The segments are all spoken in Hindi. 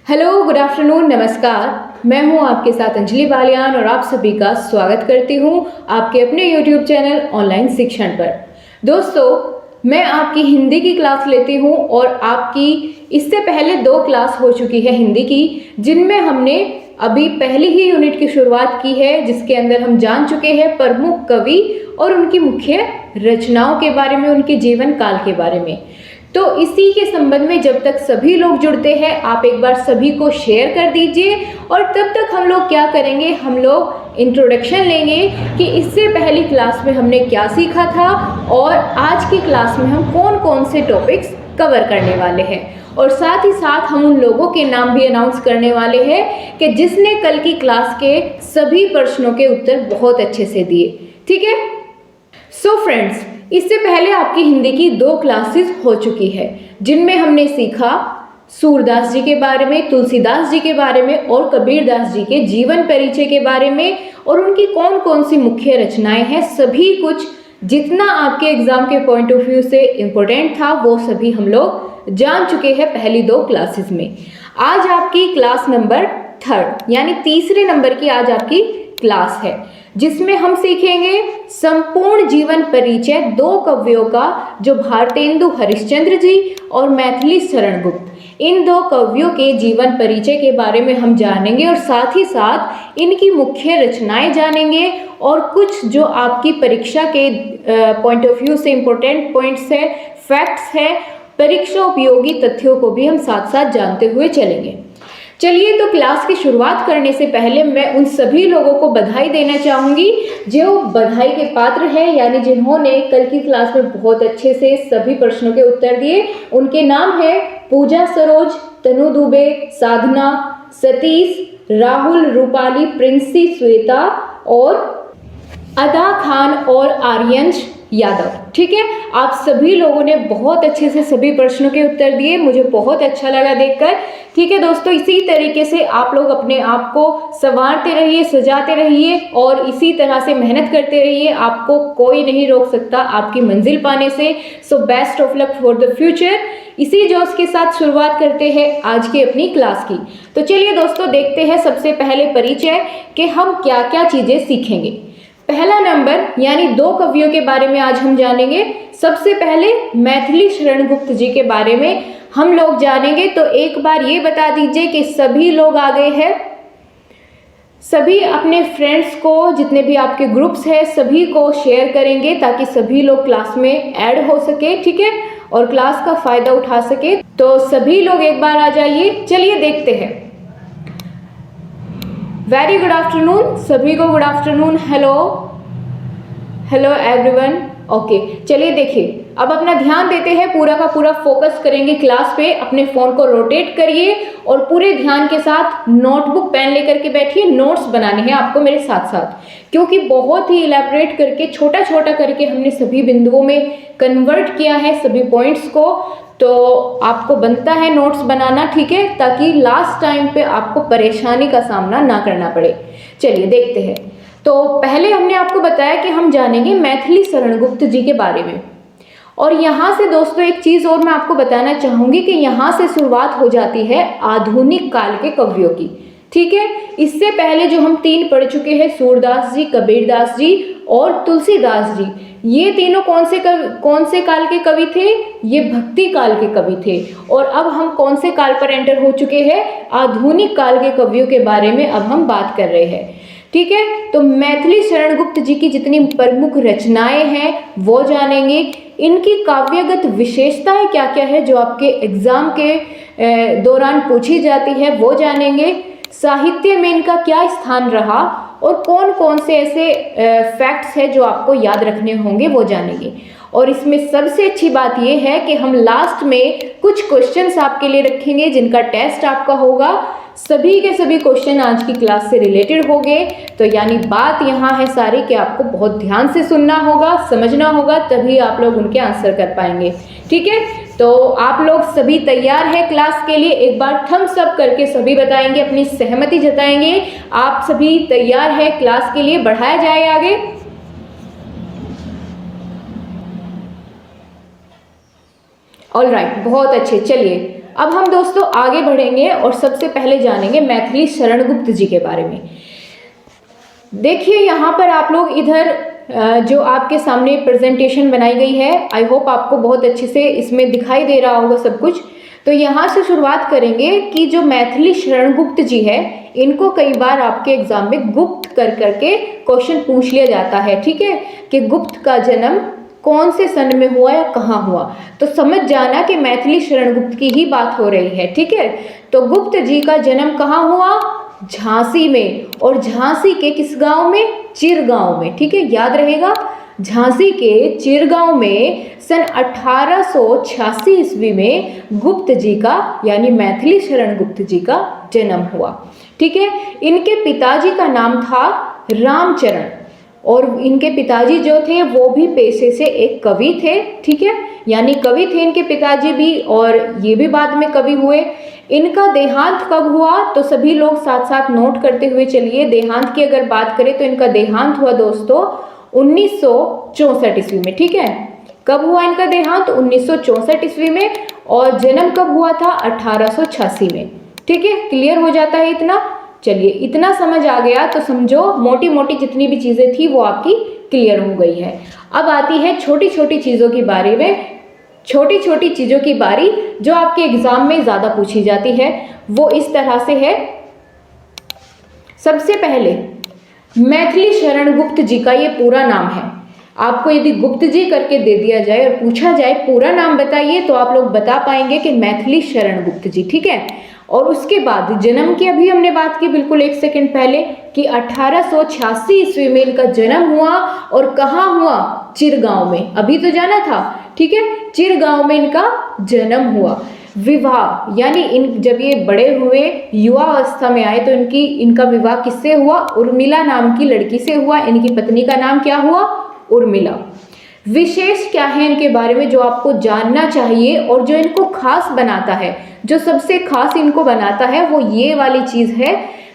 हेलो, गुड आफ्टरनून, नमस्कार। मैं हूं आपके साथ अंजलि बालियान और आप सभी का स्वागत करती हूं आपके अपने यूट्यूब चैनल ऑनलाइन शिक्षण पर। दोस्तों, मैं आपकी हिंदी की क्लास लेती हूं और आपकी इससे पहले 2 क्लास हो चुकी है हिंदी की, जिनमें हमने अभी पहली ही यूनिट की शुरुआत की है, जिसके अंदर हम जान चुके हैं प्रमुख कवि और उनकी मुख्य रचनाओं के बारे में, उनके जीवन काल के बारे में। तो इसी के संबंध में जब तक सभी लोग जुड़ते हैं, आप एक बार सभी को शेयर कर दीजिए। और तब तक हम लोग क्या करेंगे, हम लोग इंट्रोडक्शन लेंगे कि इससे पहली क्लास में हमने क्या सीखा था और आज की क्लास में हम कौन कौन से टॉपिक्स कवर करने वाले हैं। और साथ ही साथ हम उन लोगों के नाम भी अनाउंस करने वाले हैं कि जिसने कल की क्लास के सभी प्रश्नों के उत्तर बहुत अच्छे से दिए। ठीक है। सो फ्रेंड्स, इससे पहले आपकी हिंदी की 2 क्लासेस हो चुकी है, जिनमें हमने सीखा सूरदास जी के बारे में, तुलसीदास जी के बारे में और कबीरदास जी के जीवन परिचय के बारे में और उनकी कौन कौन सी मुख्य रचनाएं हैं। सभी कुछ जितना आपके एग्जाम के पॉइंट ऑफ व्यू से इम्पोर्टेंट था वो सभी हम लोग जान चुके हैं पहली 2 क्लासेस में। आज आपकी क्लास नंबर 3 यानी तीसरे नंबर की आज आपकी क्लास है, जिसमें हम सीखेंगे संपूर्ण जीवन परिचय 2 कवियों का, जो भारतेंदु हरिश्चंद्र जी और मैथिली शरण गुप्त। इन 2 कवियों के जीवन परिचय के बारे में हम जानेंगे और साथ ही साथ इनकी मुख्य रचनाएं जानेंगे और कुछ जो आपकी परीक्षा के पॉइंट ऑफ व्यू से इम्पोर्टेंट पॉइंट्स है, फैक्ट्स है, परीक्षा उपयोगी तथ्यों को भी हम साथ साथ जानते हुए चलेंगे। चलिए, तो क्लास की शुरुआत करने से पहले मैं उन सभी लोगों को बधाई देना चाहूँगी जो बधाई के पात्र हैं, यानी जिन्होंने कल की क्लास में बहुत अच्छे से सभी प्रश्नों के उत्तर दिए। उनके नाम है पूजा सरोज, तनु दुबे, साधना, सतीश, राहुल, रूपाली, प्रिंसी, श्वेता और अदा खान और आर्यंश यादव। ठीक है, आप सभी लोगों ने बहुत अच्छे से सभी प्रश्नों के उत्तर दिए, मुझे बहुत अच्छा लगा देखकर। ठीक है दोस्तों, इसी तरीके से आप लोग अपने आप को संवारते रहिए, सजाते रहिए और इसी तरह से मेहनत करते रहिए। आपको कोई नहीं रोक सकता आपकी मंजिल पाने से। So best of luck for the future. इसी जोश के साथ शुरुआत करते हैं आज की अपनी क्लास की। तो चलिए दोस्तों, देखते हैं सबसे पहले परिचय कि हम क्या क्या चीजें सीखेंगे। पहला नंबर यानी 2 कवियों के बारे में आज हम जानेंगे। सबसे पहले मैथिली शरण गुप्त जी के बारे में हम लोग जानेंगे। तो एक बार ये बता दीजिए कि सभी लोग आ गए हैं, सभी अपने फ्रेंड्स को, जितने भी आपके ग्रुप्स हैं सभी को शेयर करेंगे ताकि सभी लोग क्लास में ऐड हो सके। ठीक है, और क्लास का फायदा उठा सके। तो सभी लोग एक बार आ जाइए। चलिए देखते हैं। वेरी गुड आफ्टरनून, सभी को good afternoon. Hello hello everyone. Okay, चलिए देखिए, अब अपना ध्यान देते हैं, पूरा का पूरा फोकस करेंगे क्लास पे। अपने फ़ोन को रोटेट करिए और पूरे ध्यान के साथ नोटबुक पेन लेकर के बैठिए। नोट्स बनाने हैं आपको मेरे साथ साथ, क्योंकि बहुत ही इलैबोरेट करके, छोटा छोटा करके हमने सभी बिंदुओं में कन्वर्ट किया है सभी पॉइंट्स को। तो आपको बनता है नोट्स बनाना, ठीक है, ताकि लास्ट टाइम पे आपको परेशानी का सामना ना करना पड़े। चलिए देखते हैं। तो पहले हमने आपको बताया कि हम जानेंगे मैथिली शरण गुप्त जी के बारे में। और यहाँ से दोस्तों एक चीज़ और मैं आपको बताना चाहूँगी कि यहाँ से शुरुआत हो जाती है आधुनिक काल के कवियों की। ठीक है, इससे पहले जो हम 3 पढ़ चुके हैं, सूरदास जी, कबीरदास जी और तुलसीदास जी, ये तीनों कौन से काल के कवि थे? ये भक्ति काल के कवि थे। और अब हम कौन से काल पर एंटर हो चुके हैं? आधुनिक काल के कवियों के बारे में अब हम बात कर रहे हैं। ठीक है, तो मैथिली शरण गुप्त जी की जितनी प्रमुख रचनाएं हैं वो जानेंगे। इनकी काव्यगत विशेषताएं क्या क्या है जो आपके एग्जाम के दौरान पूछी जाती है वो जानेंगे। साहित्य में इनका क्या स्थान रहा और कौन कौन से ऐसे फैक्ट्स हैं जो आपको याद रखने होंगे वो जानेंगे। और इसमें सबसे अच्छी बात यह है कि हम लास्ट में कुछ क्वेश्चंस आपके लिए रखेंगे जिनका टेस्ट आपका होगा। सभी के सभी क्वेश्चन आज की क्लास से रिलेटेड होंगे। तो यानी बात यहाँ है सारी कि आपको बहुत ध्यान से सुनना होगा, समझना होगा, तभी आप लोग उनके आंसर कर पाएंगे। ठीक है, तो आप लोग सभी तैयार हैं क्लास के लिए? एक बार थम्स अप करके सभी बताएंगे, अपनी सहमति जताएंगे। आप सभी तैयार हैं क्लास के लिए? बढ़ाया जाए आगे। ऑल राइट, बहुत अच्छे। चलिए अब हम दोस्तों आगे बढ़ेंगे और सबसे पहले जानेंगे मैथिली शरण गुप्त जी के बारे में। देखिए यहाँ पर आप लोग इधर जो आपके सामने प्रेजेंटेशन बनाई गई है, आई होप आपको बहुत अच्छे से इसमें दिखाई दे रहा होगा सब कुछ। तो यहाँ से शुरुआत करेंगे कि जो मैथिली शरण गुप्त जी है, इनको कई बार आपके एग्जाम में गुप्त कर करके क्वेश्चन पूछ लिया जाता है, ठीक है, कि गुप्त का जन्म कौन से सन में हुआ या कहाँ हुआ। तो समझ जाना कि मैथिली शरण गुप्त की ही बात हो रही है, ठीक है। तो गुप्त जी का जन्म कहाँ हुआ? झांसी में। और झांसी के किस गांव में? चिरगांव में, ठीक है, याद रहेगा। झांसी के चिरगांव में सन 1886 ईस्वी में गुप्त जी का यानी मैथिली शरण गुप्त जी का जन्म हुआ, ठीक है। इनके पिताजी का नाम था रामचरण और इनके पिताजी जो थे वो भी पेशे से एक कवि थे, ठीक है, यानी कवि थे इनके पिताजी भी और ये भी बाद में कवि हुए। इनका देहांत कब हुआ? तो सभी लोग साथ साथ नोट करते हुए चलिए। देहांत की अगर बात करें तो इनका देहांत हुआ दोस्तों 1964 ईस्वी में, ठीक है। कब हुआ इनका देहांत? 1964 ईस्वी में। और जन्म कब हुआ था? 1886 में, ठीक है। क्लियर हो जाता है इतना? चलिए, इतना समझ आ गया तो समझो मोटी मोटी जितनी भी चीजें थी वो आपकी क्लियर हो गई है। अब आती है छोटी छोटी चीजों के बारे में। छोटी छोटी चीजों की बारी जो आपके एग्जाम में ज्यादा पूछी जाती है वो इस तरह से है। सबसे पहले मैथिली शरण गुप्त जी का ये पूरा नाम है। आपको यदि गुप्त जी करके दे दिया जाए और पूछा जाए पूरा नाम बताइए तो आप लोग बता पाएंगे कि मैथिली शरण गुप्त जी, ठीक है। और उसके बाद जन्म की अभी हमने बात की बिल्कुल एक सेकंड पहले कि 1886 ईस्वी में इनका जन्म हुआ और कहाँ हुआ? चिरगांव में, अभी तो जाना था, ठीक है, चिरगांव में इनका जन्म हुआ। विवाह यानी जब ये बड़े हुए युवा अवस्था में आए तो इनका विवाह किससे हुआ? उर्मिला नाम की लड़की से हुआ। इनकी पत्नी का नाम क्या हुआ? उर्मिला। विशेष क्या है इनके बारे में जो आपको जानना चाहिए और जो इनको खास बनाता है, जो सबसे खास इनको बनाता है वो ये वाली चीज है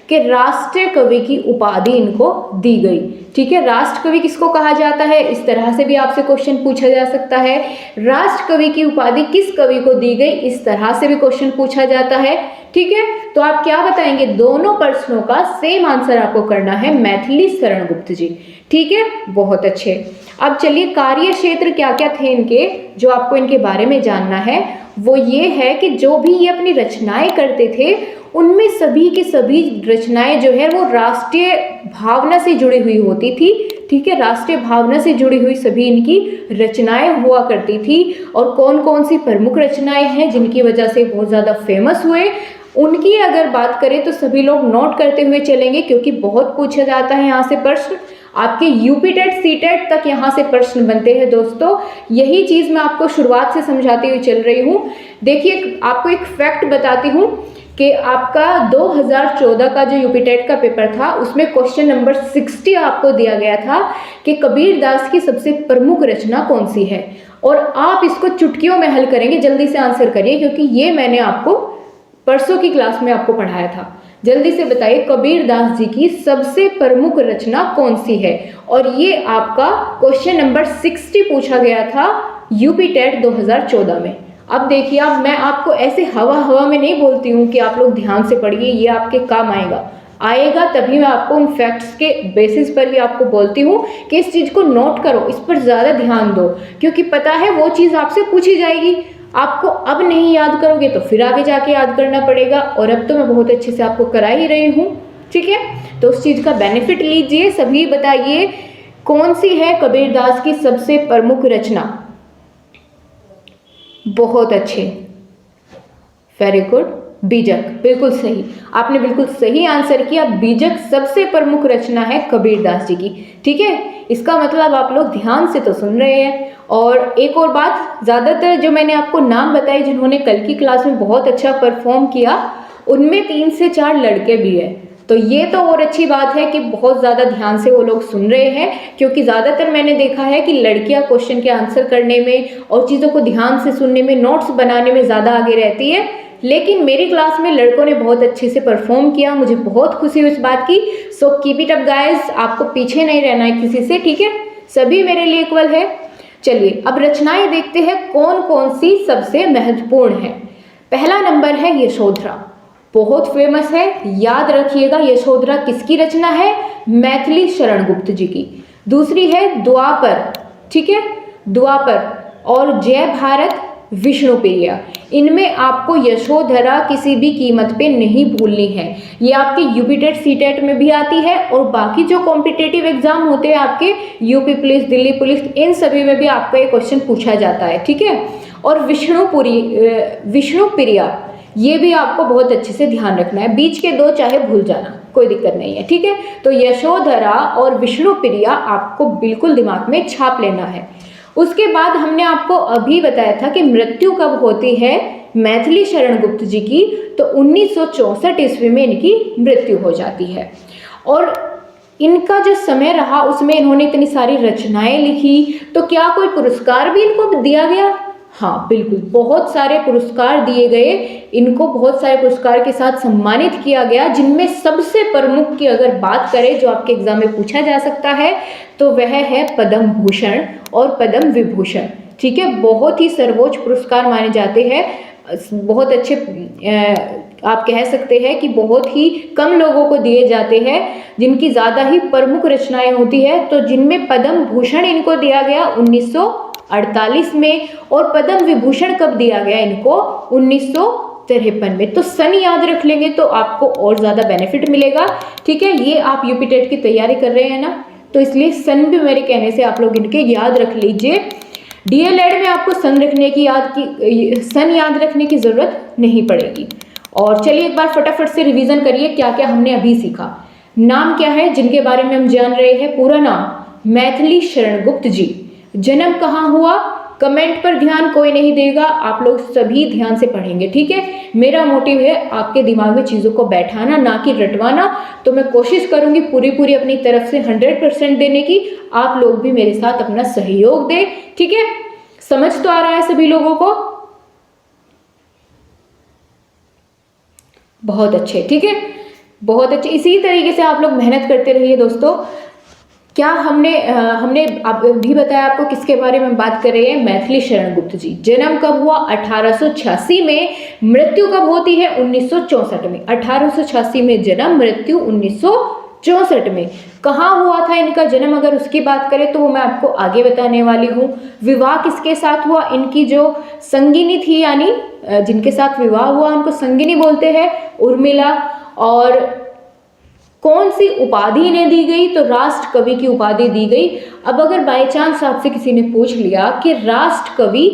कि राष्ट्रीय कवि की उपाधि इनको दी गई, ठीक है। राष्ट्र कवि किसको कहा जाता है? इस तरह से भी आपसे क्वेश्चन पूछा जा सकता है। राष्ट्र कवि की उपाधि किस कवि को दी गई? इस तरह से भी क्वेश्चन पूछा जाता है, ठीक है। तो आप क्या बताएंगे? दोनों प्रश्नों का सेम आंसर आपको करना है, मैथिली शरण गुप्त जी, ठीक है, बहुत अच्छे। अब चलिए, कार्य क्षेत्र क्या क्या थे इनके जो आपको इनके बारे में जानना है वो ये है कि जो भी ये अपनी रचनाएं करते थे उनमें सभी की सभी रचनाएं जो है वो राष्ट्रीय भावना से जुड़ी हुई होती थी, ठीक है। राष्ट्रीय भावना से जुड़ी हुई सभी इनकी रचनाएं हुआ करती थी। और कौन कौन सी प्रमुख रचनाएं हैं जिनकी वजह से बहुत ज़्यादा फेमस हुए, उनकी अगर बात करें तो सभी लोग नोट करते हुए चलेंगे क्योंकि बहुत पूछा जाता है यहाँ से प्रश्न। आपके यूपी टेट सी टेट तक यहाँ से प्रश्न बनते हैं दोस्तों। यही चीज़ मैं आपको शुरुआत से समझाती हुई चल रही हूँ। देखिए, आपको एक फैक्ट बताती हूँ कि आपका 2014 का जो यूपी टेट का पेपर था उसमें क्वेश्चन नंबर 60 आपको दिया गया था कि कबीर दास की सबसे प्रमुख रचना कौन सी है। और आप इसको चुटकियों में हल करेंगे, जल्दी से आंसर करिए क्योंकि ये मैंने आपको परसों की क्लास में आपको पढ़ाया था। जल्दी से बताइए कबीर दास जी की सबसे प्रमुख रचना कौन सी है। और ये आपका क्वेश्चन नंबर 60 पूछा गया था यूपी टेट 2014 में। अब देखिए, अब मैं आपको ऐसे हवा हवा में नहीं बोलती हूँ कि आप लोग ध्यान से पढ़िए, ये आपके काम आएगा तभी मैं आपको उन फैक्ट्स के बेसिस पर भी आपको बोलती हूँ कि इस चीज़ को नोट करो, इस पर ज़्यादा ध्यान दो क्योंकि पता है वो चीज़ आपसे पूछी जाएगी। आपको अब नहीं याद करोगे तो फिर आगे जाके याद करना पड़ेगा और अब तो मैं बहुत अच्छे से आपको करा ही रही हूँ, ठीक है। तो उस चीज़ का बेनिफिट लीजिए। सभी बताइए कौन सी है कबीर दास की सबसे प्रमुख रचना? बहुत अच्छे, वेरी गुड, बीजक, बिल्कुल सही, आपने बिल्कुल सही आंसर किया। बीजक सबसे प्रमुख रचना है कबीर दास जी की, ठीक है। इसका मतलब आप लोग ध्यान से तो सुन रहे हैं। और एक और बात, ज़्यादातर जो मैंने आपको नाम बताए जिन्होंने कल की क्लास में बहुत अच्छा परफॉर्म किया उनमें 3 से 4 लड़के भी हैं। तो ये तो और अच्छी बात है कि बहुत ज़्यादा ध्यान से वो लोग सुन रहे हैं क्योंकि ज़्यादातर मैंने देखा है कि लड़कियां क्वेश्चन के आंसर करने में और चीज़ों को ध्यान से सुनने में, नोट्स बनाने में ज़्यादा आगे रहती है। लेकिन मेरी क्लास में लड़कों ने बहुत अच्छे से परफॉर्म किया, मुझे बहुत खुशी हुई इस बात की। So keep it up guys, आपको पीछे नहीं रहना है किसी से, ठीक है। सभी मेरे लिए इक्वल है। चलिए अब रचनाएं देखते हैं कौन कौन सी सबसे महत्वपूर्ण है। पहला नंबर है यशोधरा, बहुत फेमस है, याद रखिएगा। यशोधरा किसकी रचना है? मैथिली शरण गुप्त जी की। दूसरी है द्वापर, ठीक है, द्वापर, और जय भारत विष्णुप्रिया। इनमें आपको यशोधरा किसी भी कीमत पे नहीं भूलनी है। ये आपके यूपी टेट सी टेट में भी आती है और बाकी जो कॉम्पिटेटिव एग्जाम होते हैं आपके यूपी पुलिस, दिल्ली पुलिस, इन सभी में भी आपका ये क्वेश्चन पूछा जाता है, ठीक है। और विष्णुप्रिया, ये भी आपको बहुत अच्छे से ध्यान रखना है, बीच के दो चाहे भूल जाना, कोई दिक्कत नहीं है, ठीक है। तो यशोधरा और विष्णुप्रिया आपको बिल्कुल दिमाग में छाप लेना है। उसके बाद हमने आपको अभी बताया था कि मृत्यु कब होती है मैथिली शरण गुप्त जी की, तो 1964 ईस्वी में इनकी मृत्यु हो जाती है। और इनका जो समय रहा उसमें इन्होंने इतनी सारी रचनाएं लिखी, तो क्या कोई पुरस्कार भी इनको दिया गया? हाँ बिल्कुल, बहुत सारे पुरस्कार दिए गए इनको, बहुत सारे पुरस्कार के साथ सम्मानित किया गया, जिनमें सबसे प्रमुख की अगर बात करें जो आपके एग्जाम में पूछा जा सकता है तो वह है पद्म भूषण और पद्म विभूषण, ठीक है। बहुत ही सर्वोच्च पुरस्कार माने जाते हैं, बहुत अच्छे, आप कह सकते हैं कि बहुत ही कम लोगों को दिए जाते हैं जिनकी ज़्यादा ही प्रमुख रचनाएं होती है। तो जिनमें पद्म भूषण इनको दिया गया 1948 में, और पद्म विभूषण कब दिया गया इनको? 1953 में। तो सन याद रख लेंगे तो आपको और ज़्यादा बेनिफिट मिलेगा, ठीक है। ये आप यूपी टेट की तैयारी कर रहे हैं ना, तो इसलिए सन भी मेरे कहने से आप लोग इनके याद रख लीजिए। डीएलएड में आपको सन याद रखने की जरूरत नहीं पड़ेगी। और चलिए एक बार फटाफट से रिवीजन करिए क्या क्या हमने अभी सीखा। नाम क्या है जिनके बारे में हम जान रहे हैं? पूरा नाम मैथिली शरण गुप्त जी। जन्म कहाँ हुआ? कमेंट पर ध्यान कोई नहीं देगा, आप लोग सभी ध्यान से पढ़ेंगे, ठीक है। मेरा मोटिव है आपके दिमाग में चीज़ों को बैठाना, ना कि रटवाना। तो मैं कोशिश करूंगी पूरी अपनी तरफ से 100% देने की, आप लोग भी मेरे साथ अपना सहयोग दें, ठीक है। समझ तो आ रहा है सभी लोगों को? बहुत अच्छे, ठीक है, बहुत अच्छे। इसी तरीके से आप लोग मेहनत करते रहिए दोस्तों। क्या हमने अभी बताया आपको किसके बारे में बात कर रहे हैं? मैथिली शरण गुप्त जी। जन्म कब हुआ? 1886 में। मृत्यु कब होती है? 1964 में। 1886 में जन्म, मृत्यु 1964 में। कहाँ हुआ था इनका जन्म, अगर उसकी बात करें तो वो मैं आपको आगे बताने वाली हूँ। विवाह किसके साथ हुआ? इनकी जो संगिनी थी, यानी जिनके साथ विवाह हुआ उनको संगिनी बोलते हैं, उर्मिला। और कौन सी उपाधि इन्हें दी गई? तो राष्ट्र कवि की उपाधि दी गई। अब अगर बाय चांस आपसे किसी ने पूछ लिया कि राष्ट्र कवि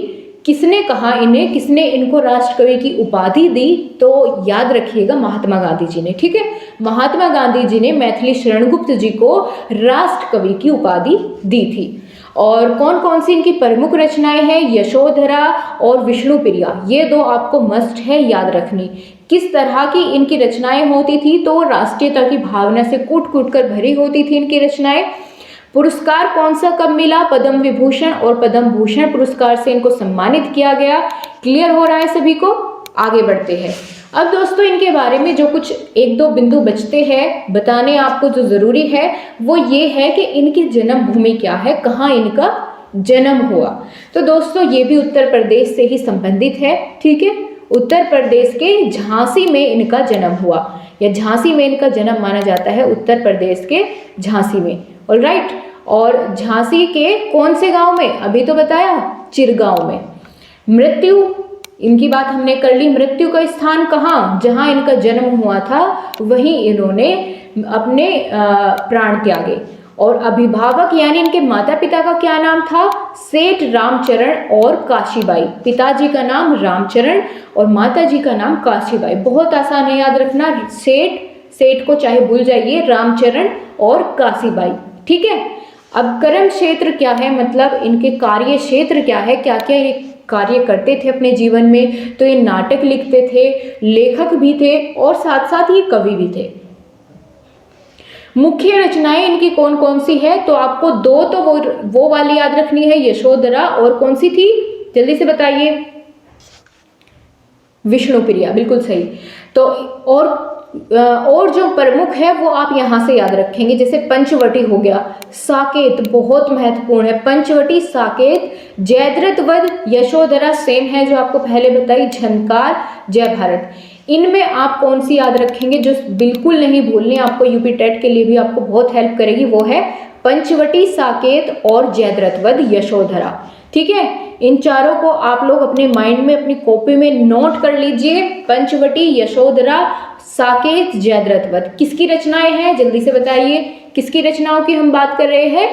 किसने कहा इन्हें, किसने इनको राष्ट्र कवि की उपाधि दी, तो याद रखिएगा महात्मा गांधी जी ने, ठीक है। महात्मा गांधी जी ने मैथिली शरण गुप्त जी को राष्ट्र कवि की उपाधि दी थी। और कौन कौन सी इनकी प्रमुख रचनाएं हैं? यशोधरा और विष्णुप्रिया, ये दो आपको मस्ट है याद रखनी। किस तरह की इनकी रचनाएं होती थी? तो राष्ट्रीयता की भावना से कूट कूट कर भरी होती थी इनकी रचनाएं। पुरस्कार कौन सा कब मिला? पद्म विभूषण और पद्म भूषण पुरस्कार से इनको सम्मानित किया गया। क्लियर हो रहा है सभी को? आगे बढ़ते हैं। अब दोस्तों इनके बारे में जो कुछ एक दो बिंदु बचते हैं बताने आपको, जो जरूरी है वो ये है कि इनकी जन्म भूमि क्या है, कहाँ इनका जन्म हुआ। तो दोस्तों ये भी उत्तर प्रदेश से ही संबंधित है, ठीक है। उत्तर प्रदेश के झांसी में इनका जन्म हुआ, या झांसी में इनका जन्म माना जाता है, उत्तर प्रदेश के झांसी में। ऑलराइट। और झांसी के कौन से गांव में? अभी तो बताया, चिरगांव में। मृत्यु, इनकी बात हमने कर ली। मृत्यु का स्थान कहाँ? जहां इनका जन्म हुआ था वहीं इन्होंने अपने प्राण त्यागे। और अभिभावक यानी इनके माता पिता का क्या नाम था? सेठ रामचरण और काशीबाई। पिताजी का नाम रामचरण और माताजी का नाम काशीबाई। बहुत आसान है याद रखना, सेठ को चाहे भूल जाइए, रामचरण और काशीबाई, ठीक है। अब कर्म क्षेत्र क्या है, मतलब इनके कार्य क्षेत्र क्या है, क्या क्या ये कार्य करते थे अपने जीवन में? तो ये नाटक लिखते थे, लेखक भी थे और साथ साथ ये कवि भी थे। मुख्य रचनाएं इनकी कौन कौन सी है? तो आपको दो तो वो वाली याद रखनी है, यशोधरा, और कौन सी थी जल्दी से बताइए? विष्णुप्रिया, बिल्कुल सही। तो और और जो प्रमुख है वो आप यहाँ से याद रखेंगे, जैसे पंचवटी हो गया, साकेत बहुत महत्वपूर्ण है, पंचवटी, साकेत, जयद्रथ वध, यशोधरा सेम है जो आपको पहले बताई, झंकार, जय भारत। इनमें आप कौन सी याद रखेंगे जो बिल्कुल नहीं भूलनी, आपको यूपी टेट के लिए भी आपको बहुत हेल्प करेगी, वो है पंचवटी, साकेत और जयद्रथ वध, यशोधरा। ठीक है, इन चारों को आप लोग अपने माइंड में अपनी कॉपी में नोट कर लीजिए। पंचवटी, यशोधरा, साकेत, जयद्रथ वध किसकी रचनाएं हैं, जल्दी से बताइए, किसकी रचनाओं की हम बात कर रहे हैं?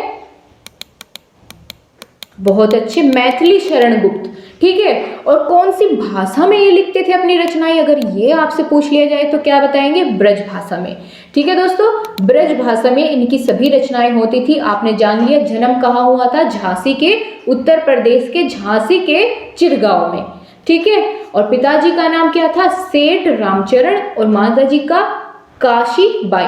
बहुत अच्छे, मैथिली शरण गुप्त। ठीक है, और कौन सी भाषा में ये लिखते थे अपनी रचनाएं, अगर ये आपसे पूछ लिया जाए तो क्या बताएंगे? ब्रज भाषा में। ठीक है दोस्तों, ब्रज भाषा में इनकी सभी रचनाएं होती थी। आपने जान लिया जन्म कहाँ हुआ था, झांसी के, उत्तर प्रदेश के झांसी के चिरगांव में। ठीक है, और पिताजी का नाम क्या था? सेठ रामचरण, और माताजी का काशी बाई।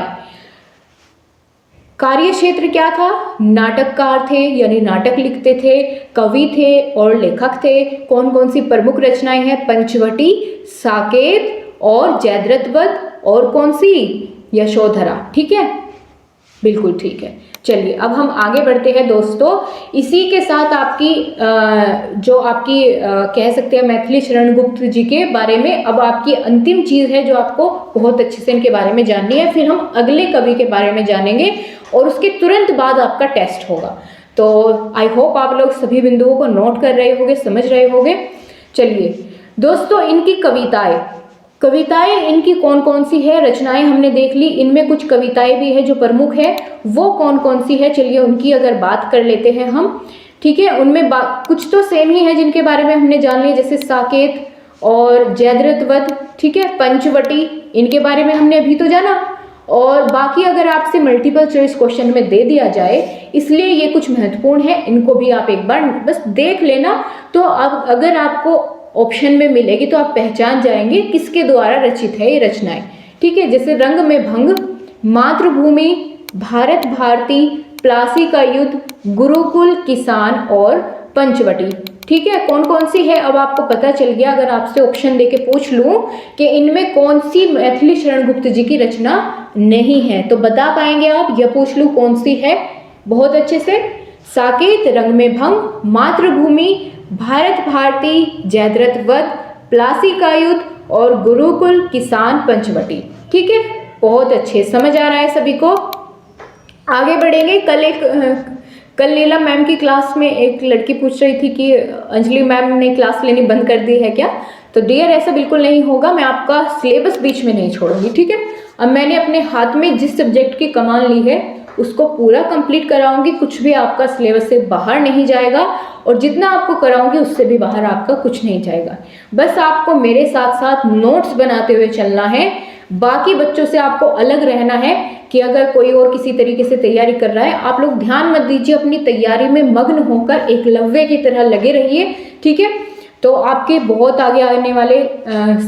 कार्य क्षेत्र क्या था? नाटककार थे, यानी नाटक लिखते थे, कवि थे और लेखक थे। कौन कौन सी प्रमुख रचनाएं हैं? पंचवटी, साकेत और जयद्रथ वध, और कौन सी? यशोधरा। ठीक है, बिल्कुल ठीक है। चलिए अब हम आगे बढ़ते हैं दोस्तों। इसी के साथ आपकी जो आपकी कह सकते हैं मैथिली शरण गुप्त जी के बारे में अब आपकी अंतिम चीज है जो आपको बहुत अच्छे से इनके बारे में जाननी है। फिर हम अगले कवि के बारे में जानेंगे और उसके तुरंत बाद आपका टेस्ट होगा। तो आई होप आप लोग सभी बिंदुओं को नोट कर रहे होंगे, समझ रहे होंगे। चलिए दोस्तों, इनकी कविताएं इनकी कौन कौन सी है? रचनाएं हमने देख ली, इनमें कुछ कविताएं भी है जो प्रमुख है, वो कौन कौन सी है? चलिए उनकी अगर बात कर लेते हैं हम। ठीक है, उनमें कुछ तो सेम ही है जिनके बारे में हमने जान लिया, जैसे साकेत और जयद्रथ वध। ठीक है, पंचवटी, इनके बारे में हमने अभी तो जाना, और बाकी अगर आपसे मल्टीपल चॉइस क्वेश्चन में दे दिया जाए, इसलिए ये कुछ महत्वपूर्ण है, इनको भी आप एक बार बस देख लेना। तो अब अगर आपको ऑप्शन में मिलेगी तो आप पहचान जाएंगे किसके द्वारा रचित है ये रचनाएं। ठीक है, जैसे रंग में भंग, मातृभूमि, भारत भारती, प्लासी का युद्ध, गुरुकुल, किसान और पंचवटी। ठीक है, कौन कौन सी है अब आपको पता चल गया। अगर आपसे ऑप्शन देके पूछ लूं कि इनमें कौन सी मैथिली शरण गुप्त जी की रचना नहीं है, तो बता पाएंगे आप? या पूछ लूं कौन सी है? बहुत अच्छे से, साकेत, रंग में भंग, मातृभूमि, भारत भारती, जयद्रथ वध, प्लासी का युद्ध और गुरुकुल, किसान, पंचवटी। ठीक है, बहुत अच्छे, समझ आ रहा है सभी को। आगे बढ़ेंगे। कल नीलम मैम की क्लास में एक लड़की पूछ रही थी कि अंजलि मैम ने क्लास लेनी बंद कर दी है क्या? तो डियर ऐसा बिल्कुल नहीं होगा, मैं आपका सिलेबस बीच में नहीं छोड़ूंगी। ठीक है, अब मैंने अपने हाथ में जिस सब्जेक्ट की कमान ली है उसको पूरा कंप्लीट कराऊंगी, कुछ भी आपका सिलेबस से बाहर नहीं जाएगा, और जितना आपको कराऊंगी उससे भी बाहर आपका कुछ नहीं जाएगा। बस आपको मेरे साथ साथ नोट्स बनाते हुए चलना है, बाकी बच्चों से आपको अलग रहना है। कि अगर कोई और किसी तरीके से तैयारी कर रहा है, आप लोग ध्यान मत दीजिए, अपनी तैयारी में मग्न होकर एकलव्य की तरह लगे रहिए। ठीक है, तो आपके बहुत आगे आने वाले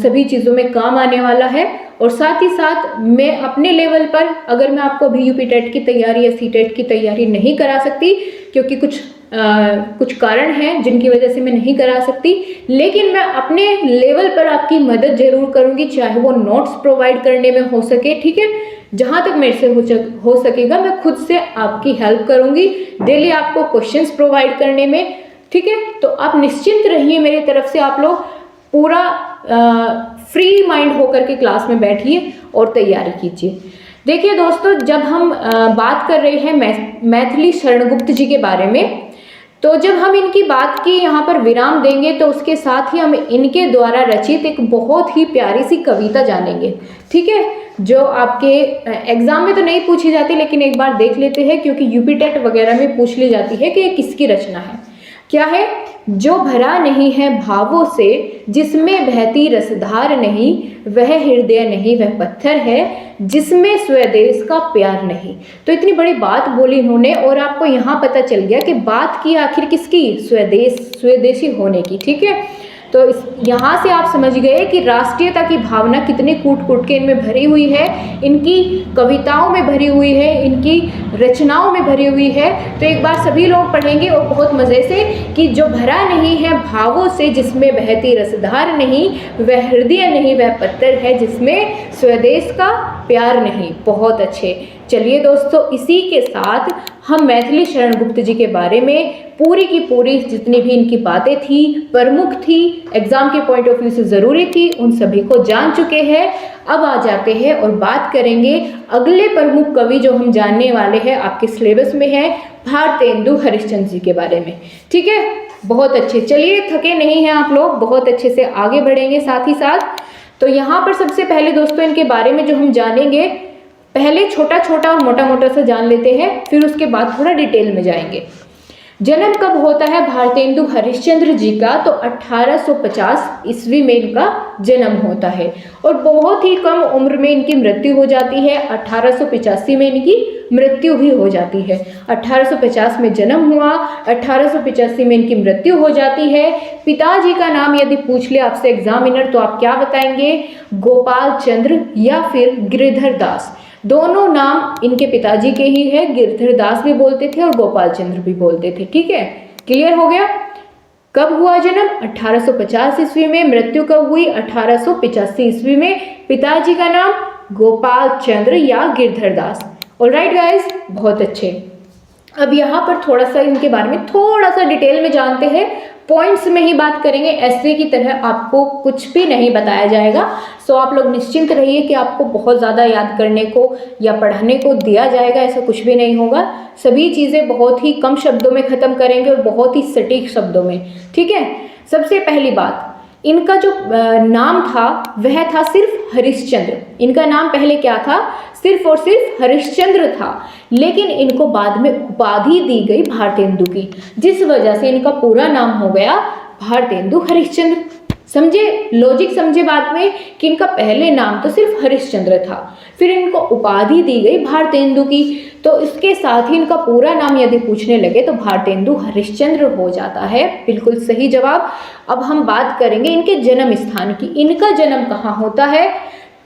सभी चीज़ों में काम आने वाला है। और साथ ही साथ मैं अपने लेवल पर, अगर मैं आपको अभी यूपी टेट की तैयारी या सी टेट की तैयारी नहीं करा सकती, क्योंकि कुछ कारण हैं जिनकी वजह से मैं नहीं करा सकती, लेकिन मैं अपने लेवल पर आपकी मदद जरूर करूंगी, चाहे वो नोट्स प्रोवाइड करने में हो सके। ठीक है, जहाँ तक मेरे से हो सकेगा मैं खुद से आपकी हेल्प करूंगी, डेली आपको क्वेश्चंस प्रोवाइड करने में। ठीक है, तो आप निश्चिंत रहिए, मेरी तरफ से आप लोग पूरा फ्री माइंड होकर के क्लास में बैठिए और तैयारी कीजिए। देखिए दोस्तों, जब हम बात कर रहे हैं मैथिली शरण गुप्त जी के बारे में, तो जब हम इनकी बात की यहाँ पर विराम देंगे तो उसके साथ ही हम इनके द्वारा रचित एक बहुत ही प्यारी सी कविता जानेंगे। ठीक है, जो आपके एग्जाम में तो नहीं पूछी जाती, लेकिन एक बार देख लेते हैं, क्योंकि यूपी टेट वगैरह में पूछ ली जाती है कि ये किसकी रचना है। क्या है? जो भरा नहीं है भावों से, जिसमें बहती रसधार नहीं, वह हृदय नहीं, वह पत्थर है, जिसमें स्वदेश का प्यार नहीं। तो इतनी बड़ी बात बोली इन्होंने, और आपको यहाँ पता चल गया कि बात की आखिर किसकी? स्वदेशी होने की। ठीक है, तो यहाँ से आप समझ गए कि राष्ट्रीयता की भावना कितने कूट कूट के इनमें भरी हुई है, इनकी कविताओं में भरी हुई है, इनकी रचनाओं में भरी हुई है। तो एक बार सभी लोग पढ़ेंगे और बहुत मज़े से कि जो भरा नहीं है भावों से, जिसमें बहती रसधार नहीं, वह हृदय नहीं, वह पत्थर है जिसमें स्वदेश का प्यार नहीं। बहुत अच्छे। चलिए दोस्तों, इसी के साथ हम मैथिली शरण गुप्त जी के बारे में पूरी की पूरी जितनी भी इनकी बातें थी, प्रमुख थी, एग्जाम के पॉइंट ऑफ व्यू से ज़रूरी थी, उन सभी को जान चुके हैं। अब आ जाते हैं और बात करेंगे अगले प्रमुख कवि जो हम जानने वाले हैं, आपके सिलेबस में है, भारतेंदु हरिश्चंद्र जी के बारे में। ठीक है, बहुत अच्छे। चलिए, थके नहीं हैं आप लोग, बहुत अच्छे से आगे बढ़ेंगे साथ ही साथ। तो यहाँ पर सबसे पहले दोस्तों इनके बारे में जो हम जानेंगे, पहले छोटा छोटा और मोटा मोटा सा जान लेते हैं, फिर उसके बाद थोड़ा डिटेल में जाएंगे। जन्म कब होता है भारतेंदु हरिश्चंद्र जी का? तो 1850 ईस्वी में इनका जन्म होता है और बहुत ही कम उम्र में इनकी मृत्यु हो जाती है। 1885 में इनकी मृत्यु भी हो जाती है। 1850 में जन्म हुआ, 1885 में इनकी मृत्यु हो जाती है। पिताजी का नाम यदि पूछ ले आपसे एग्जामिनर, तो आप क्या बताएंगे? गोपाल चंद्र या फिर गिरधर दास। दोनों नाम इनके पिताजी के ही है, गिरधर दास भी बोलते थे और गोपाल चंद्र भी बोलते थे। ठीक है, क्लियर हो गया? कब हुआ जन्म? 1850 ईस्वी में। मृत्यु कब हुई? 1885 ईस्वी में। पिताजी का नाम गोपाल चंद्र या गिरधर दास। ऑलराइट गाइस, बहुत अच्छे। अब यहाँ पर थोड़ा सा इनके बारे में थोड़ा सा डिटेल में जानते हैं, पॉइंट्स में ही बात करेंगे, ऐसे की तरह आपको कुछ भी नहीं बताया जाएगा। सो आप लोग निश्चिंत रहिए कि आपको बहुत ज़्यादा याद करने को या पढ़ने को दिया जाएगा, ऐसा कुछ भी नहीं होगा। सभी चीज़ें बहुत ही कम शब्दों में ख़त्म करेंगे और बहुत ही सटीक शब्दों में। ठीक है, सबसे पहली बात, इनका जो नाम था वह था सिर्फ हरिश्चंद्र। इनका नाम पहले क्या था? सिर्फ और सिर्फ हरिश्चंद्र था, लेकिन इनको बाद में उपाधि दी गई भारतेंदु की, जिस वजह से इनका पूरा नाम हो गया भारतेंदु हरिश्चंद्र। समझे लॉजिक? समझे बात में कि इनका पहले नाम तो सिर्फ हरिश्चंद्र था, फिर इनको उपाधि दी गई भारतेंदु की, तो इसके साथ ही इनका पूरा नाम यदि पूछने लगे तो भारतेंदु हरिश्चंद्र हो जाता है। बिल्कुल सही जवाब। अब हम बात करेंगे इनके जन्म स्थान की। इनका जन्म कहाँ होता है?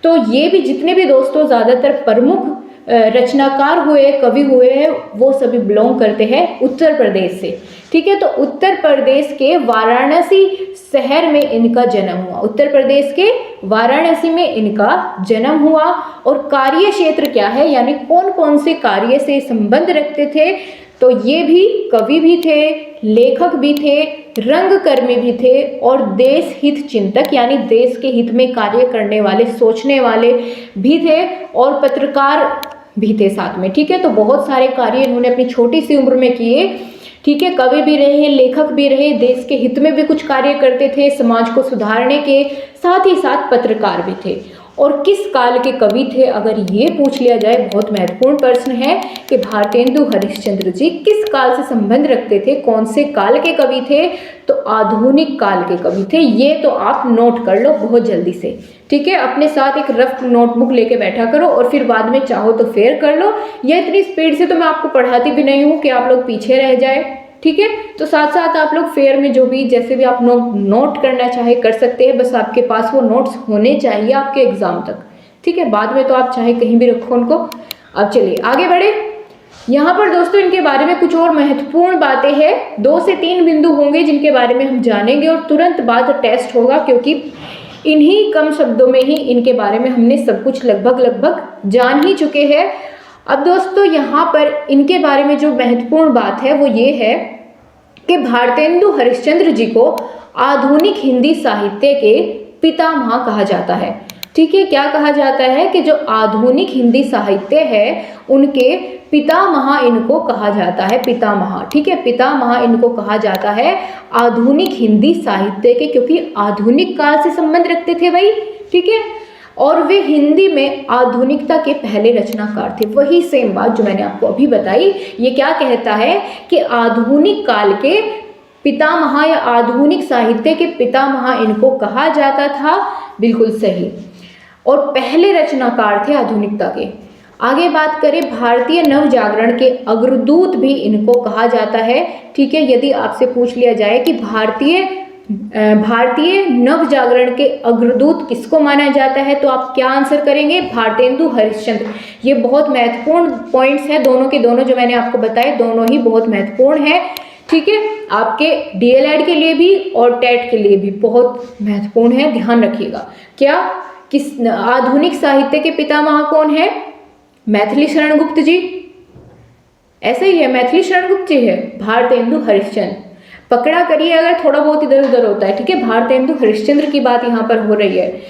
तो ये भी जितने भी दोस्तों ज़्यादातर प्रमुख रचनाकार हुए, कवि हुए हैं, वो सभी बिलोंग करते हैं उत्तर प्रदेश से। ठीक है, तो उत्तर प्रदेश के वाराणसी शहर में इनका जन्म हुआ। उत्तर प्रदेश के वाराणसी में इनका जन्म हुआ। और कार्य क्षेत्र क्या है, यानी कौन कौन से कार्य से संबंध रखते थे? तो ये भी कवि भी थे, लेखक भी थे, रंगकर्मी भी थे और देश हित चिंतक यानी देश के हित में कार्य करने वाले, सोचने वाले भी थे और पत्रकार भी थे साथ में। ठीक है, तो बहुत सारे कार्य इन्होंने अपनी छोटी सी उम्र में किए। ठीक है, कवि भी रहे, लेखक भी रहे, देश के हित में भी कुछ कार्य करते थे, समाज को सुधारने के साथ ही साथ पत्रकार भी थे। और किस काल के कवि थे, अगर ये पूछ लिया जाए, बहुत महत्वपूर्ण प्रश्न है कि भारतेंदु हरिश्चंद्र जी किस काल से संबंध रखते थे, कौन से काल के कवि थे? तो आधुनिक काल के कवि थे। ये तो आप नोट कर लो बहुत जल्दी से। ठीक है, अपने साथ एक रफ नोटबुक लेके बैठा करो और फिर बाद में चाहो तो फेयर कर लो। या इतनी स्पीड से तो मैं आपको पढ़ाती भी नहीं हूँ कि आप लोग पीछे रह जाए। ठीक है, तो साथ साथ आप लोग फेयर में जो भी जैसे भी आप नोट करना चाहे कर सकते हैं, बस आपके पास वो नोट्स होने चाहिए आपके एग्जाम तक। ठीक है, बाद में तो आप चाहे कहीं भी रखो उनको। अब चलिए आगे बढ़े। यहाँ पर दोस्तों इनके बारे में कुछ और महत्वपूर्ण बातें हैं। 2 से 3 बिंदु होंगे जिनके बारे में हम जानेंगे और तुरंत बाद टेस्ट होगा, क्योंकि इन्हीं कम शब्दों में ही इनके बारे में हमने सब कुछ लगभग जान ही चुके हैं। अब दोस्तों यहाँ पर इनके बारे में जो महत्वपूर्ण बात है वो ये है कि भारतेंदु हरिश्चंद्र जी को आधुनिक हिंदी साहित्य के पितामह कहा जाता है। ठीक है, क्या कहा जाता है कि जो आधुनिक हिंदी साहित्य है उनके पितामह इनको कहा जाता है, पितामह। ठीक है, पितामह इनको कहा जाता है आधुनिक हिंदी साहित्य के, क्योंकि आधुनिक काल से संबंध रखते थे भाई। ठीक है, और वे हिंदी में आधुनिकता के पहले रचनाकार थे। वही सेम बात जो मैंने आपको अभी बताई। ये क्या कहता है कि आधुनिक काल के पितामह या आधुनिक साहित्य के पितामह इनको कहा जाता था। बिल्कुल सही, और पहले रचनाकार थे आधुनिकता के। आगे बात करें, भारतीय नव जागरण के अग्रदूत भी इनको कहा जाता है। ठीक है, यदि आपसे पूछ लिया जाए कि भारतीय भारतीय नव जागरण के अग्रदूत किसको माना जाता है? तो आप क्या आंसर करेंगे? भारतेंदु हरिश्चंद्र। ये बहुत महत्वपूर्ण पॉइंट्स हैं, दोनों के दोनों जो मैंने आपको बताए दोनों ही बहुत महत्वपूर्ण है। ठीक है, आपके डीएलएड के लिए भी और टेट के लिए भी बहुत महत्वपूर्ण है, ध्यान रखिएगा। क्या किस आधुनिक साहित्य के पितामह कौन है? मैथिली शरण गुप्त जी। ऐसे ही है, मैथिली शरण गुप्त जी है। भारतेंदु हरिश्चंद्र पकड़ा करिए अगर थोड़ा बहुत इधर उधर होता है। ठीक है, भारतेंदु हरिश्चंद्र की बात यहाँ पर हो रही है।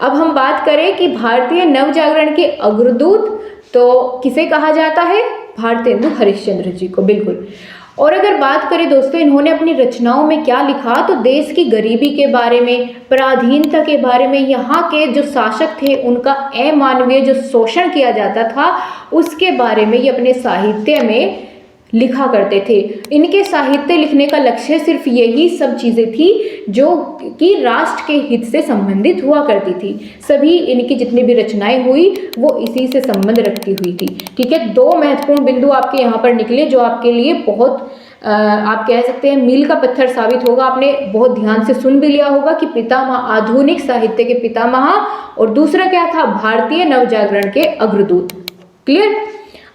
अब हम बात करें कि भारतीय नवजागरण के अग्रदूत तो किसे कहा जाता है? भारतेंदु हरिश्चंद्र जी को, बिल्कुल। और अगर बात करें दोस्तों इन्होंने अपनी रचनाओं में क्या लिखा, तो देश की गरीबी के बारे में, पराधीनता के बारे में, यहाँ के जो शासक थे उनका अमानवीय जो शोषण किया जाता था उसके बारे में ये अपने साहित्य में लिखा करते थे। इनके साहित्य लिखने का लक्ष्य सिर्फ यही सब चीज़ें थी जो कि राष्ट्र के हित से संबंधित हुआ करती थी। सभी इनकी जितनी भी रचनाएं हुई वो इसी से संबंध रखती हुई थी। ठीक है, दो महत्वपूर्ण बिंदु आपके यहाँ पर निकले जो आपके लिए बहुत आप कह सकते हैं मील का पत्थर साबित होगा। आपने बहुत ध्यान से सुन भी लिया होगा कि पितामह, आधुनिक साहित्य के पितामह, और दूसरा क्या था? भारतीय नवजागरण के अग्रदूत। क्लियर?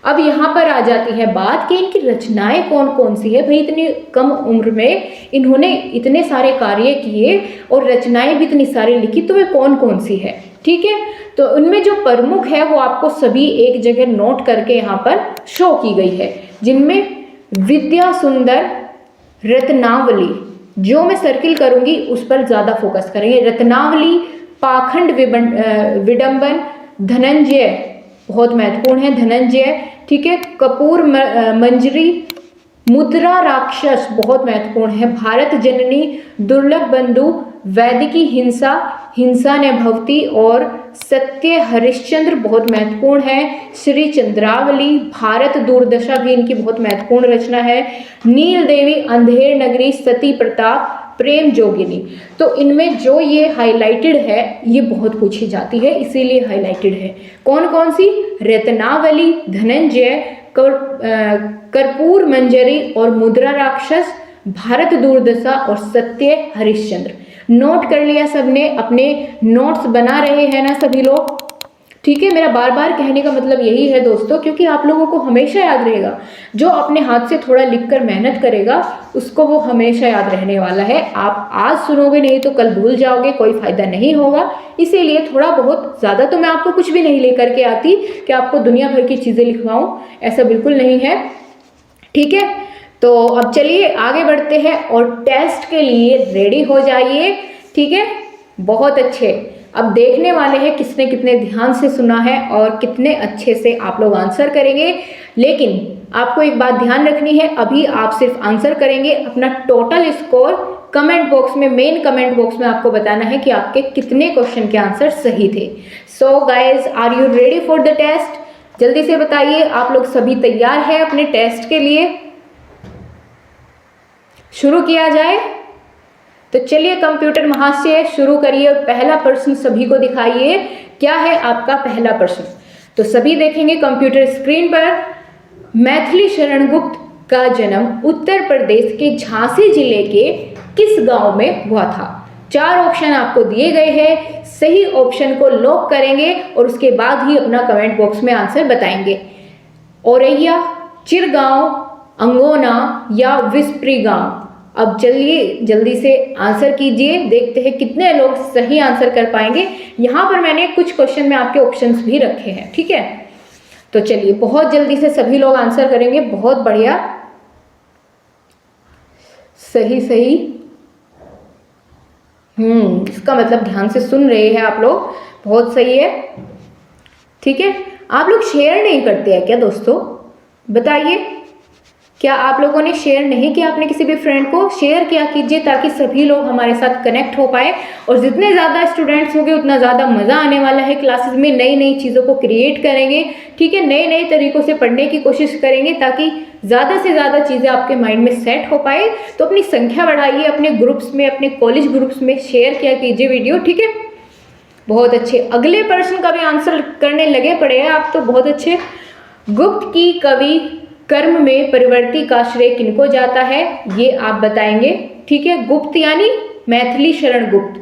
अब यहाँ पर आ जाती है बात कि इनकी रचनाएं कौन कौन सी है। भाई इतनी कम उम्र में इन्होंने इतने सारे कार्य किए और रचनाएं भी इतनी सारी लिखी, तो वे कौन कौन सी है? ठीक है, तो उनमें जो प्रमुख है वो आपको सभी एक जगह नोट करके यहाँ पर शो की गई है, जिनमें विद्या सुंदर, रत्नावली, जो मैं सर्किल करूंगी उस पर ज्यादा फोकस करेंगे। रत्नावली, पाखंड विडंबन, धनंजय बहुत महत्वपूर्ण है, धनंजय। ठीक है, कपूर मंजरी, मुद्रा राक्षस बहुत महत्वपूर्ण है, भारत जननी, दुर्लभ बंधु, वैदिकी हिंसा, हिंसा ने भवती, और सत्य हरिश्चंद्र बहुत महत्वपूर्ण है, श्री चंद्रावली, भारत दुर्दशा भी इनकी बहुत महत्वपूर्ण रचना है, नील देवी, अंधेर नगरी, सती प्रताप, प्रेम जोगिनी। तो इनमें जो ये हाईलाइटेड है ये बहुत पूछी जाती है, इसीलिए हाईलाइटेड है। कौन कौन सी? रत्नावली, धनंजय, कर्पूर मंजरी और मुद्रा राक्षस, भारत दुर्दशा और सत्य हरिश्चंद्र। नोट कर लिया सबने? अपने नोट्स बना रहे हैं ना सभी लोग? ठीक है, मेरा बार बार कहने का मतलब यही है दोस्तों, क्योंकि आप लोगों को हमेशा याद रहेगा, जो अपने हाथ से थोड़ा लिखकर मेहनत करेगा उसको वो हमेशा याद रहने वाला है। आप आज सुनोगे नहीं तो कल भूल जाओगे, कोई फायदा नहीं होगा। इसीलिए थोड़ा बहुत, ज़्यादा तो मैं आपको कुछ भी नहीं लेकर के आती कि आपको दुनिया भर की चीज़ें लिखवाऊँ, ऐसा बिल्कुल नहीं है। ठीक है, तो अब चलिए आगे बढ़ते हैं और टेस्ट के लिए रेडी हो जाइए। ठीक है, बहुत अच्छे। अब देखने वाले हैं किसने कितने ध्यान से सुना है और कितने अच्छे से आप लोग आंसर करेंगे। लेकिन आपको एक बात ध्यान रखनी है, अभी आप सिर्फ आंसर करेंगे, अपना टोटल स्कोर कमेंट बॉक्स में, मेन कमेंट बॉक्स में आपको बताना है कि आपके कितने क्वेश्चन के आंसर सही थे। So guys, are you ready for the test? जल्दी से बताइए, आप लोग सभी तैयार हैं अपने टेस्ट के लिए? शुरू किया जाए? तो चलिए कंप्यूटर महाशय शुरू करिए और पहला प्रश्न सभी को दिखाइए। क्या है आपका पहला प्रश्न? तो सभी देखेंगे कंप्यूटर स्क्रीन पर। मैथिली शरण गुप्त का जन्म उत्तर प्रदेश के झांसी जिले के किस गांव में हुआ था? 4 ऑप्शन आपको दिए गए हैं, सही ऑप्शन को लॉक करेंगे और उसके बाद ही अपना कमेंट बॉक्स में आंसर बताएंगे। औरैया, चिरगांव, अंगोना या विस्परी गांव? अब चलिए जल्दी से आंसर कीजिए, देखते हैं कितने लोग सही आंसर कर पाएंगे। यहाँ पर मैंने कुछ क्वेश्चन में आपके ऑप्शंस भी रखे हैं। ठीक है, तो चलिए बहुत जल्दी से सभी लोग आंसर करेंगे। बहुत बढ़िया, सही सही। इसका मतलब ध्यान से सुन रहे हैं आप लोग, बहुत सही है। ठीक है, आप लोग शेयर नहीं करते हैं क्या दोस्तों? बताइए, क्या आप लोगों ने शेयर नहीं किया? आपने किसी भी फ्रेंड को शेयर किया कीजिए ताकि सभी लोग हमारे साथ कनेक्ट हो पाए। और जितने ज़्यादा स्टूडेंट्स होंगे उतना ज़्यादा मज़ा आने वाला है क्लासेस में। नई नई चीज़ों को क्रिएट करेंगे। ठीक है, नए नए तरीकों से पढ़ने की कोशिश करेंगे ताकि ज़्यादा से ज़्यादा चीज़ें आपके माइंड में सेट हो पाए। तो अपनी संख्या बढ़ाइए, अपने ग्रुप्स में, अपने कॉलेज ग्रुप्स में शेयर किया कीजिए वीडियो। ठीक है, बहुत अच्छे। अगले प्रश्न का भी आंसर करने लगे पड़े हैं आप तो, बहुत अच्छे। गुप्त की कर्म में परिवर्ती का श्रेय किनको जाता है, ये आप बताएंगे। ठीक है, गुप्त यानी मैथिली शरण गुप्त।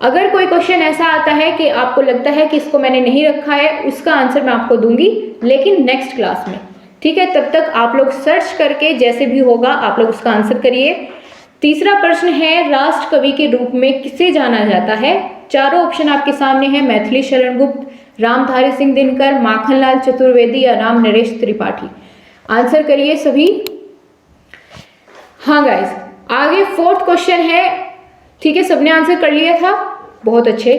अगर कोई क्वेश्चन ऐसा आता है कि आपको लगता है कि इसको मैंने नहीं रखा है, उसका आंसर मैं आपको दूंगी, लेकिन नेक्स्ट क्लास में। ठीक है, तब तक आप लोग सर्च करके जैसे भी होगा आप लोग उसका आंसर करिए। तीसरा प्रश्न है, राष्ट्र कवि के रूप में किसे जाना जाता है? चारों ऑप्शन आपके सामने हैं, मैथिली शरण गुप्त, रामधारी सिंह दिनकर, माखनलाल चतुर्वेदी या राम नरेश त्रिपाठी। आंसर करिए सभी। हाँ गाइस, आगे फोर्थ क्वेश्चन है। ठीक है, सबने आंसर कर लिया था, बहुत अच्छे।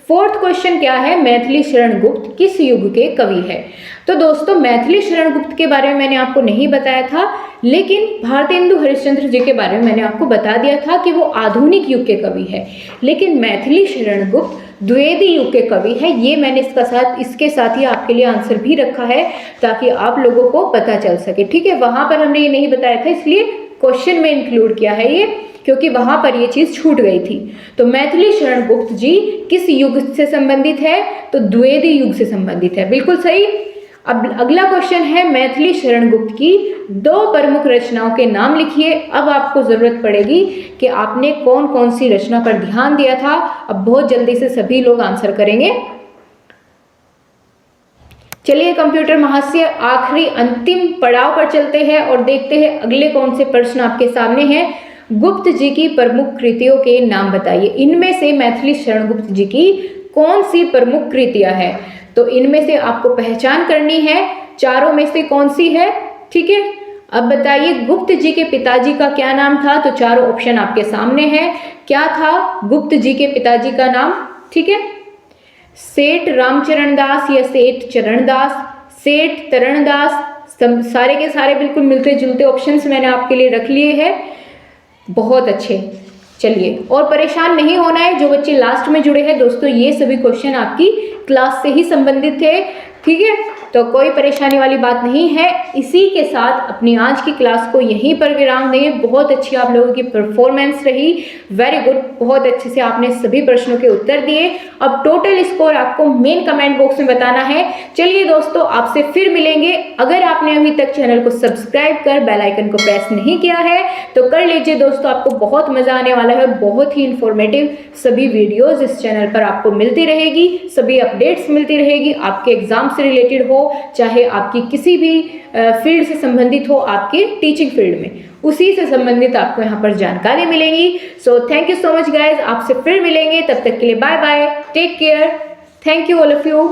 फोर्थ क्वेश्चन क्या है, मैथिली शरण गुप्त किस युग के कवि है? तो दोस्तों, मैथिली शरण गुप्त के बारे में मैंने आपको नहीं बताया था, लेकिन भारतेंदु हरिश्चंद्र जी के बारे में मैंने आपको बता दिया था कि वो आधुनिक युग के कवि है। लेकिन मैथिली शरण गुप्त द्विवेदी युग के कवि है। ये मैंने इसके साथ ही आपके लिए आंसर भी रखा है, ताकि आप लोगों को पता चल सके। ठीक है, वहां पर हमने ये नहीं बताया था, इसलिए क्वेश्चन में इंक्लूड किया है ये, क्योंकि वहां पर ये चीज छूट गई थी। तो मैथिली शरण गुप्त जी किस युग से संबंधित है? तो द्विवेदी युग से संबंधित है, बिल्कुल सही। अब अगला क्वेश्चन है, मैथिली शरण गुप्त की 2 प्रमुख रचनाओं के नाम लिखिए। अब आपको जरूरत पड़ेगी कि आपने कौन कौन सी रचना पर ध्यान दिया था। अब बहुत जल्दी से सभी लोग आंसर करेंगे। चलिए कंप्यूटर महाशय, आखिरी अंतिम पड़ाव पर चलते हैं और देखते हैं अगले कौन से प्रश्न आपके सामने हैं। गुप्त जी की प्रमुख कृतियों के नाम बताइए। इनमें से मैथिली शरण गुप्त जी की कौन सी प्रमुख कृतियां हैं? तो इनमें से आपको पहचान करनी है, चारों में से कौन सी है। ठीक है, अब बताइए गुप्त जी के पिताजी का क्या नाम था? तो चारों ऑप्शन आपके सामने है। क्या था गुप्त जी के पिताजी का नाम? ठीक है, सेठ रामचरण दास या सेठ चरणदास, सेठ तरणदास, सारे के सारे बिल्कुल मिलते जुलते ऑप्शंस मैंने आपके लिए रख लिए हैं। बहुत अच्छे, चलिए, और परेशान नहीं होना है। जो बच्चे लास्ट में जुड़े हैं दोस्तों, ये सभी क्वेश्चन आपकी क्लास से ही संबंधित थे। ठीक है, तो कोई परेशानी वाली बात नहीं है। इसी के साथ अपनी आज की क्लास को यहीं पर विराम दें। बहुत अच्छी आप लोगों की परफॉर्मेंस रही, वेरी गुड, बहुत अच्छे से आपने सभी प्रश्नों के उत्तर दिए। अब टोटल स्कोर आपको मेन कमेंट बॉक्स में बताना है। चलिए दोस्तों, आपसे फिर मिलेंगे। अगर आपने अभी तक चैनल को सब्सक्राइब कर बेल आइकन को प्रेस नहीं किया है तो कर लीजिए दोस्तों, आपको बहुत मजा आने वाला है। बहुत ही इंफॉर्मेटिव सभी वीडियोज इस चैनल पर आपको मिलती रहेगी, सभी अपडेट्स मिलती रहेगी, आपके एग्जाम से रिलेटेड हो, चाहे आपकी किसी भी फील्ड से संबंधित हो, आपके टीचिंग फील्ड में, उसी से संबंधित आपको यहाँ पर जानकारी मिलेगी। So thank you so much guys, आपसे फिर मिलेंगे, तब तक के लिए bye bye, take care, thank you all of you.